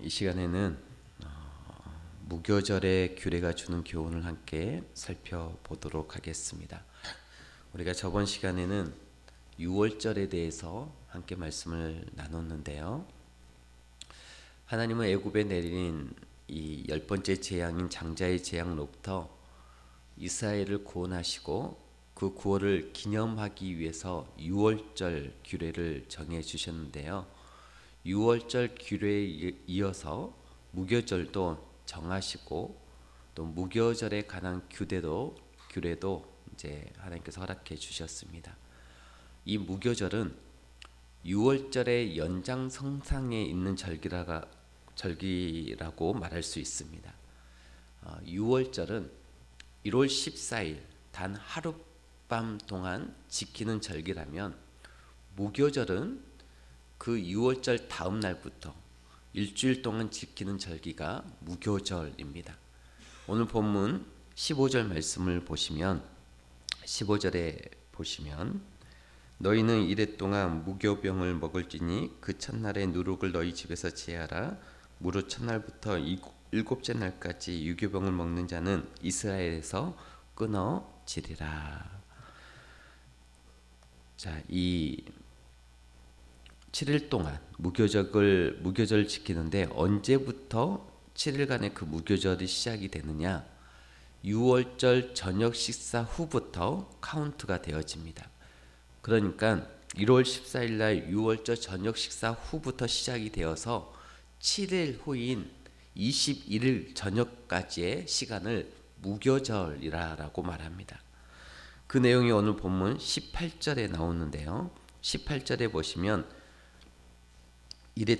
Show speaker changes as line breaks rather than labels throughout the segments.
이 시간에는 무교절의 규례가 주는 교훈을 함께 살펴보도록 하겠습니다. 우리가 저번 시간에는 유월절에 대해서 함께 말씀을 나눴는데요. 하나님은 애굽에 내린 이 10번째 재앙인 장자의 재앙로부터 이스라엘을 구원하시고 그 구원을 기념하기 위해서 유월절 규례를 정해 주셨는데요. 유월절 규례에 이어서 무교절도 정하시고 또 무교절에 관한 규례도 이제 하나님께서 허락해 주셨습니다. 이 무교절은 유월절의 연장선상에 있는 절기라고 말할 수 있습니다. 유월절은 1월 14일 단 하룻밤 동안 지키는 절기라면 무교절은 그 유월절 다음 날부터 일주일 동안 지키는 절기가 무교절입니다. 오늘 본문 15절 말씀을 보시면 15절에 보시면 너희는 이래 동안 무교병을 먹을지니 그 첫날에 누룩을 너희 집에서 제하라. 무릇 첫날부터 일곱째 날까지 유교병을 먹는 자는 이스라엘에서 끊어지리라. 자, 이 7일 동안 무교절을 지키는데 언제부터 7일간의 그 무교절이 시작이 되느냐? 6월절 저녁 식사 후부터 카운트가 되어집니다. 그러니까 1월 14일 날 6월절 저녁 식사 후부터 시작이 되어서 7일 후인 21일 저녁까지의 시간을 무교절이라고 말합니다. 그 내용이 오늘 본문 18절에 나오는데요. 18절에 보시면 이래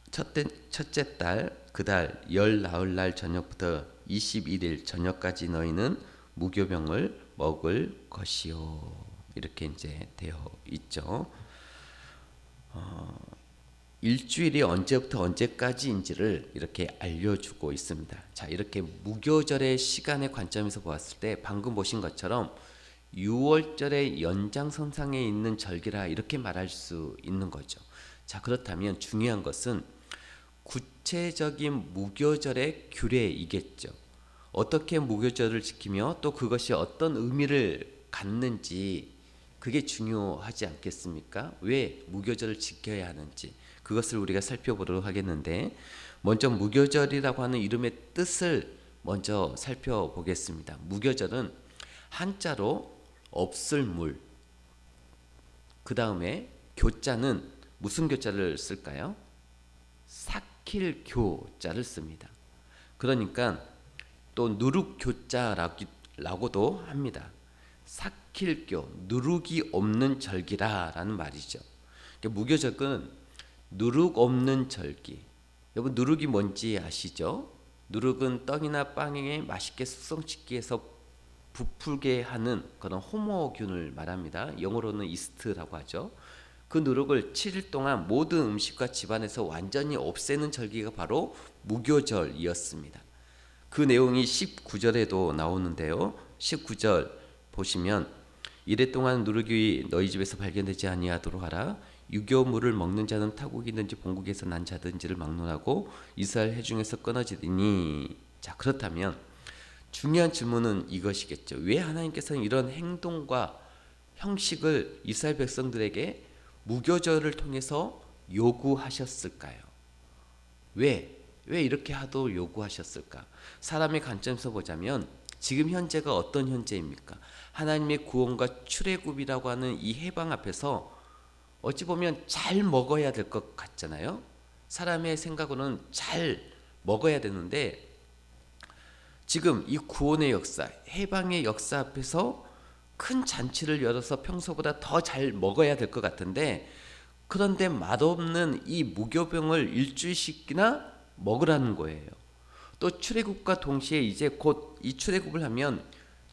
첫째 달 그 달 열 나흘날 저녁부터 21일 저녁까지 너희는 무교병을 먹을 것이요. 이렇게 이제 되어 있죠. 일주일이 언제부터 언제까지인지를 이렇게 알려주고 있습니다. 자, 이렇게 무교절의 시간의 관점에서 보았을 때 방금 보신 것처럼 6월절의 연장선상에 있는 절기라 이렇게 말할 수 있는 거죠. 자, 그렇다면 중요한 것은 구체적인 무교절의 규례이겠죠. 어떻게 무교절을 지키며 또 그것이 어떤 의미를 갖는지 그게 중요하지 않겠습니까? 왜 무교절을 지켜야 하는지 그것을 우리가 살펴보도록 하겠는데 먼저 무교절이라고 하는 이름의 뜻을 먼저 살펴보겠습니다. 무교절은 한자로 없을 물, 그 다음에 교자는 무슨 교자를 쓸까요? 사킬교자를 씁니다. 그러니까 또 누룩교자라고도 합니다. 사킬교, 누룩이 없는 절기라는 말이죠. 무교절은 누룩 없는 절기. 여러분 누룩이 뭔지 아시죠? 누룩은 떡이나 빵에 맛있게 숙성시키기 위해서 부풀게 하는 그런 호모균을 말합니다. 영어로는 이스트라고 하죠. 그 누룩을 7일 동안 모든 음식과 집안에서 완전히 없애는 절기가 바로 무교절이었습니다. 그 내용이 19절에도 나오는데요. 19절 보시면 이래 동안 누룩이 너희 집에서 발견되지 아니하도록 하라. 유교물을 먹는 자는 타국이든지 본국에서 난 자든지를 막론하고 이스라엘 회중에서 끊어지리니. 자, 그렇다면 중요한 질문은 이것이겠죠. 왜 하나님께서는 이런 행동과 형식을 이스라엘 백성들에게 무교절을 통해서 요구하셨을까요? 왜 이렇게 하도 요구하셨을까? 사람의 관점에서 보자면 지금 현재가 어떤 현재입니까? 하나님의 구원과 출애굽이라고 하는 이 해방 앞에서 어찌 보면 잘 먹어야 될 것 같잖아요. 사람의 생각으로는 잘 먹어야 되는데 지금 이 구원의 역사, 해방의 역사 앞에서 큰 잔치를 열어서 평소보다 더 잘 먹어야 될 것 같은데 그런데 맛없는 이 무교병을 일주일씩이나 먹으라는 거예요. 또 출애굽과 동시에 이제 곧 이 출애굽을 하면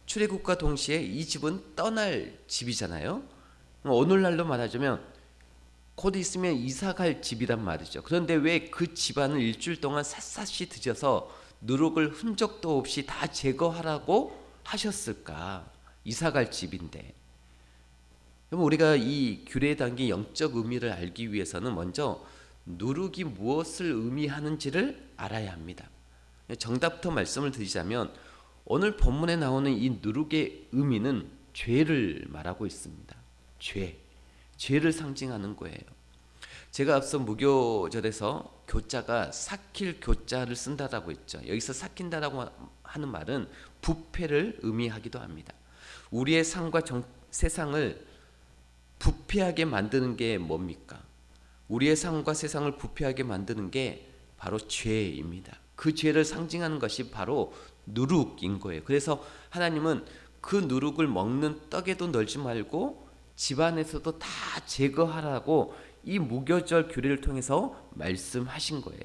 출애굽과 동시에 이 집은 떠날 집이잖아요. 오늘날로 말하자면 곧 있으면 이사갈 집이란 말이죠. 그런데 왜 그 집안을 일주일 동안 샅샅이 드셔서 누룩을 흔적도 없이 다 제거하라고 하셨을까? 이사갈 집인데. 그럼 우리가 이 규례에 담긴 영적 의미를 알기 위해서는 먼저 누룩이 무엇을 의미하는지를 알아야 합니다. 정답부터 말씀을 드리자면 오늘 본문에 나오는 이 누룩의 의미는 죄를 말하고 있습니다. 죄를 상징하는 거예요. 제가 앞서 무교절에서 교자가 삭힐 교자를 쓴다라고 했죠. 여기서 삭힌다라고 하는 말은 부패를 의미하기도 합니다. 우리의 삶과 세상을 부패하게 만드는 게 뭡니까? 우리의 삶과 세상을 부패하게 만드는 게 바로 죄입니다. 그 죄를 상징하는 것이 바로 누룩인 거예요. 그래서 하나님은 그 누룩을 먹는 떡에도 널지 말고 집안에서도 다 제거하라고 이 무교절 규례를 통해서 말씀하신 거예요.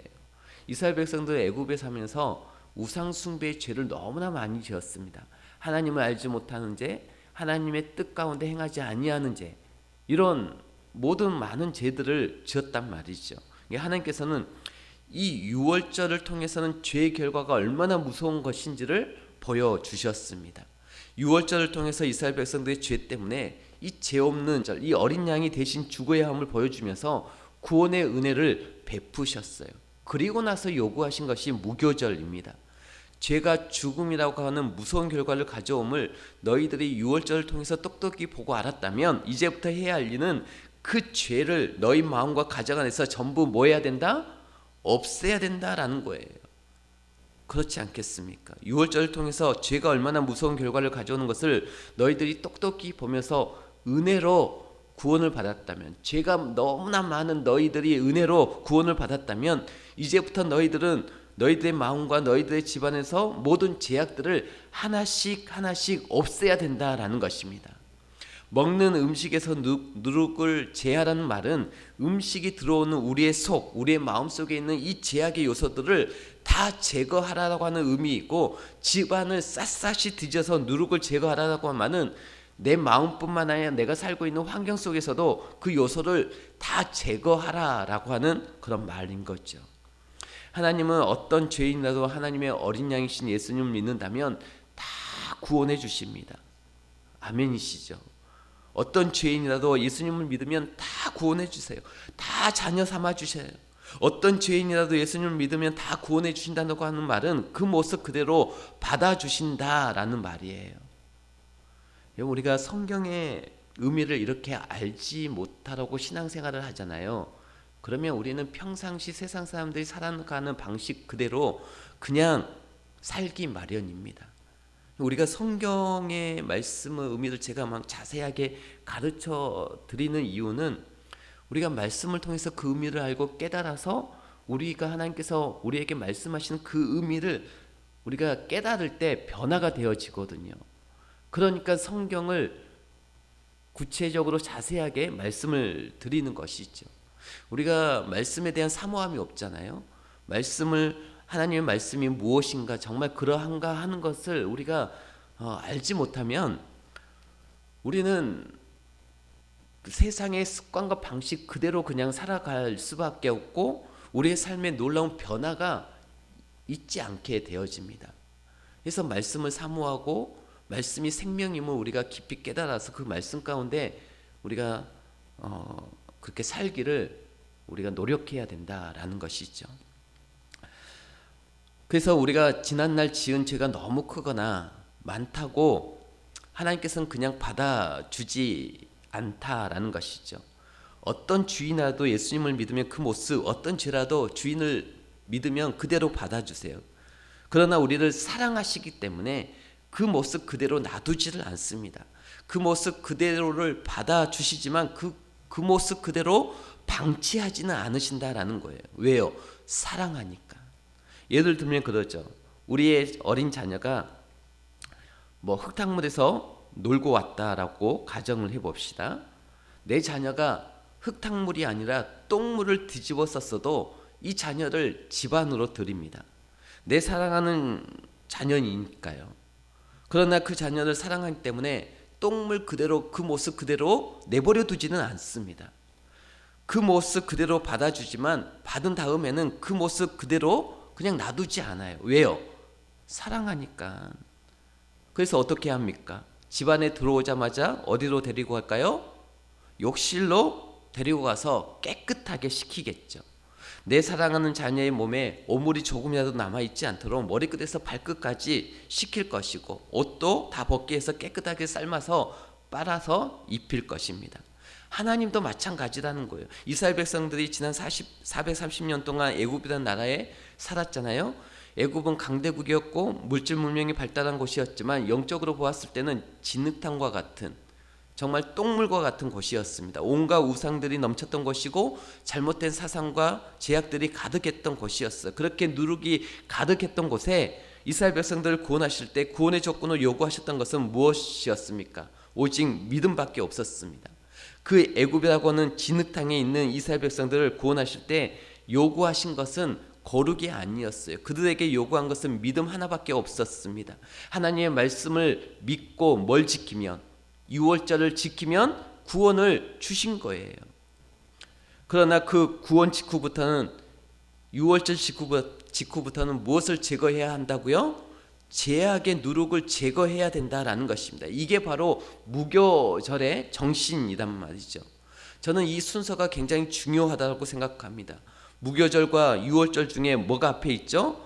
이스라엘 백성들 애굽에 사면서 우상 숭배의 죄를 너무나 많이 지었습니다. 하나님을 알지 못하는 죄, 하나님의 뜻 가운데 행하지 아니하는 죄, 이런 모든 많은 죄들을 지었단 말이죠. 하나님께서는 이 유월절을 통해서는 죄의 결과가 얼마나 무서운 것인지를 보여주셨습니다. 유월절을 통해서 이스라엘 백성들의 죄 때문에 이 죄 없는 절, 이 어린 양이 대신 죽어야 함을 보여주면서 구원의 은혜를 베푸셨어요. 그리고 나서 요구하신 것이 무교절입니다. 죄가 죽음이라고 하는 무서운 결과를 가져옴을 너희들이 유월절을 통해서 똑똑히 보고 알았다면 이제부터 해야 할 일은 그 죄를 너희 마음과 가정 안에서 전부 뭐 해야 된다? 없애야 된다라는 거예요. 그렇지 않겠습니까? 유월절을 통해서 죄가 얼마나 무서운 결과를 가져오는 것을 너희들이 똑똑히 보면서 은혜로 구원을 받았다면, 죄가 너무나 많은 너희들이 은혜로 구원을 받았다면 이제부터 너희들은 너희들의 마음과 너희들의 집안에서 모든 죄악들을 하나씩 없애야 된다라는 것입니다. 먹는 음식에서 누룩을 제하라는 말은 음식이 들어오는 우리의 속, 우리의 마음속에 있는 이 죄악의 요소들을 다 제거하라고 하는 의미이고, 집안을 샅샅이 뒤져서 누룩을 제거하라고 하는 말은 내 마음뿐만 아니라 내가 살고 있는 환경 속에서도 그 요소를 다 제거하라라고 하는 그런 말인 거죠. 하나님은 어떤 죄인이라도 하나님의 어린 양이신 예수님을 믿는다면 다 구원해 주십니다. 아멘이시죠? 어떤 죄인이라도 예수님을 믿으면 다 구원해 주세요. 다 자녀 삼아 주셔요. 어떤 죄인이라도 예수님을 믿으면 다 구원해 주신다고 하는 말은 그 모습 그대로 받아주신다라는 말이에요. 우리가 성경의 의미를 이렇게 알지 못하라고 신앙생활을 하잖아요. 그러면 우리는 평상시 세상 사람들이 살아가는 방식 그대로 그냥 살기 마련입니다. 우리가 성경의 말씀의 의미를 제가 막 자세하게 가르쳐 드리는 이유는 우리가 말씀을 통해서 그 의미를 알고 깨달아서 우리가 하나님께서 우리에게 말씀하시는 그 의미를 우리가 깨달을 때 변화가 되어지거든요. 그러니까 성경을 구체적으로 자세하게 말씀을 드리는 것이죠. 우리가 말씀에 대한 사모함이 없잖아요. 하나님의 말씀이 무엇인가, 정말 그러한가 하는 것을 우리가 알지 못하면 우리는 세상의 습관과 방식 그대로 그냥 살아갈 수밖에 없고 우리의 삶에 놀라운 변화가 있지 않게 되어집니다. 그래서 말씀을 사모하고 말씀이 생명임을 우리가 깊이 깨달아서 그 말씀 가운데 우리가 그렇게 살기를 우리가 노력해야 된다라는 것이죠. 그래서 우리가 지난날 지은 죄가 너무 크거나 많다고 하나님께서는 그냥 받아주지 않다라는 것이죠. 어떤 주인이라도 예수님을 믿으면 그 모습, 어떤 죄라도 주인을 믿으면 그대로 받아주세요. 그러나 우리를 사랑하시기 때문에 그 모습 그대로 놔두지를 않습니다. 그 모습 그대로를 받아주시지만 그 모습 그대로 방치하지는 않으신다라는 거예요. 왜요? 사랑하니까. 예를 들면 그러죠. 우리의 어린 자녀가 흙탕물에서 놀고 왔다라고 가정을 해봅시다. 내 자녀가 흙탕물이 아니라 똥물을 뒤집어 썼어도 이 자녀를 집 안으로 들입니다. 내 사랑하는 자녀니까요. 그러나 그 자녀를 사랑하기 때문에 똥물 그대로 그 모습 그대로 내버려 두지는 않습니다. 그 모습 그대로 받아주지만 받은 다음에는 그 모습 그대로 그냥 놔두지 않아요. 왜요? 사랑하니까. 그래서 어떻게 합니까? 집안에 들어오자마자 어디로 데리고 갈까요? 욕실로 데리고 가서 깨끗하게 식히겠죠. 내 사랑하는 자녀의 몸에 오물이 조금이라도 남아있지 않도록 머리끝에서 발끝까지 씻길 것이고 옷도 다 벗게 해서 깨끗하게 삶아서 빨아서 입힐 것입니다. 하나님도 마찬가지라는 거예요. 이스라엘 백성들이 지난 430년 동안 애굽이라는 나라에 살았잖아요. 애굽은 강대국이었고 물질 문명이 발달한 곳이었지만 영적으로 보았을 때는 진흙탕과 같은, 정말 똥물과 같은 곳이었습니다. 온갖 우상들이 넘쳤던 곳이고 잘못된 사상과 제약들이 가득했던 곳이었어요. 그렇게 누룩이 가득했던 곳에 이스라엘 백성들을 구원하실 때 구원의 조건을 요구하셨던 것은 무엇이었습니까? 오직 믿음밖에 없었습니다. 그 애굽이라고 하는 진흙탕에 있는 이스라엘 백성들을 구원하실 때 요구하신 것은 거룩이 아니었어요. 그들에게 요구한 것은 믿음 하나밖에 없었습니다. 하나님의 말씀을 믿고 뭘 지키면, 유월절을 지키면 구원을 주신 거예요. 그러나 그 구원 직후부터는, 유월절 직후부터는 무엇을 제거해야 한다고요? 제약의 누룩을 제거해야 된다라는 것입니다. 이게 바로 무교절의 정신이란 말이죠. 저는 이 순서가 굉장히 중요하다고 생각합니다. 무교절과 유월절 중에 뭐가 앞에 있죠?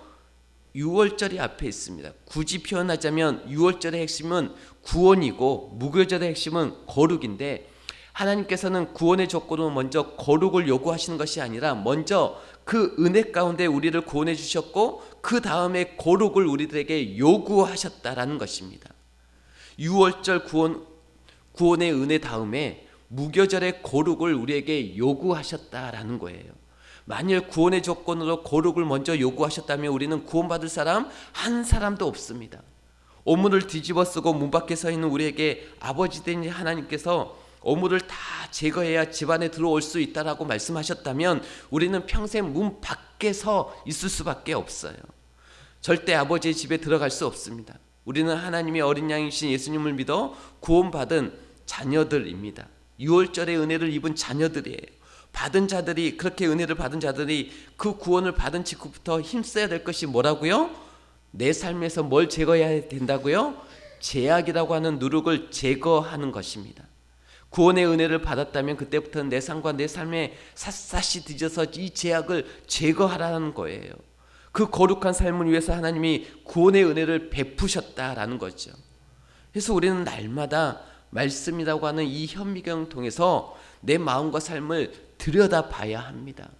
유월절이 앞에 있습니다. 굳이 표현하자면 유월절의 핵심은 구원이고 무교절의 핵심은 거룩인데, 하나님께서는 구원의 조건으로 먼저 거룩을 요구하시는 것이 아니라 먼저 그 은혜 가운데 우리를 구원해 주셨고 그 다음에 거룩을 우리들에게 요구하셨다라는 것입니다. 유월절 구원의 은혜 다음에 무교절의 거룩을 우리에게 요구하셨다라는 거예요. 만일 구원의 조건으로 거룩을 먼저 요구하셨다면 우리는 구원받을 사람 한 사람도 없습니다. 오물을 뒤집어 쓰고 문 밖에 서 있는 우리에게 아버지 된 하나님께서 오물을 다 제거해야 집 안에 들어올 수 있다라고 말씀하셨다면 우리는 평생 문 밖에서 있을 수밖에 없어요. 절대 아버지의 집에 들어갈 수 없습니다. 우리는 하나님의 어린 양이신 예수님을 믿어 구원받은 자녀들입니다. 유월절의 은혜를 입은 자녀들이에요. 받은 자들이, 그렇게 은혜를 받은 자들이 그 구원을 받은 직후부터 힘써야 될 것이 뭐라고요? 내 삶에서 뭘 제거해야 된다고요? 제약이라고 하는 누룩을 제거하는 것입니다. 구원의 은혜를 받았다면 그때부터는 내 삶과 내 삶에 샅샅이 뒤져서 이 제약을 제거하라는 거예요. 그 거룩한 삶을 위해서 하나님이 구원의 은혜를 베푸셨다라는 거죠. 그래서 우리는 날마다 말씀이라고 하는 이 현미경을 통해서 내 마음과 삶을 들여다봐야 합니다.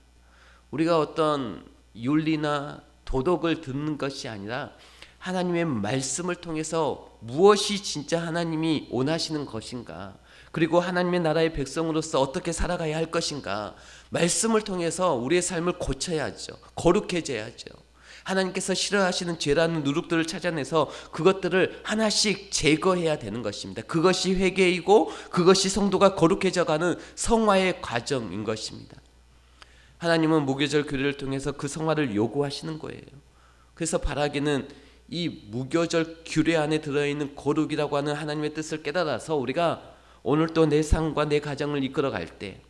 우리가 어떤 윤리나 도덕을 듣는 것이 아니라 하나님의 말씀을 통해서 무엇이 진짜 하나님이 원하시는 것인가, 그리고 하나님의 나라의 백성으로서 어떻게 살아가야 할 것인가, 말씀을 통해서 우리의 삶을 고쳐야죠. 거룩해져야죠. 하나님께서 싫어하시는 죄라는 누룩들을 찾아내서 그것들을 하나씩 제거해야 되는 것입니다. 그것이 회개이고 그것이 성도가 거룩해져가는 성화의 과정인 것입니다. 하나님은 무교절 규례를 통해서 그 성화를 요구하시는 거예요. 그래서 바라기는 이 무교절 규례 안에 들어있는 거룩이라고 하는 하나님의 뜻을 깨달아서 우리가 오늘도 내 삶과 내 가정을 이끌어갈 때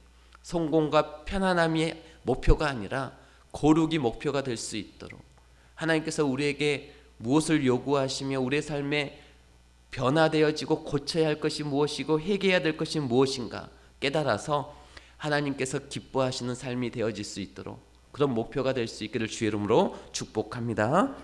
성공과 편안함이 목표가 아니라 거룩이 목표가 될 수 있도록 하나님께서 우리에게 무엇을 요구하시며 우리의 삶에 변화되어지고 고쳐야 할 것이 무엇이고 회개해야 될 것이 무엇인가 깨달아서 하나님께서 기뻐하시는 삶이 되어질 수 있도록 그런 목표가 될 수 있기를 주의 이름으로 축복합니다.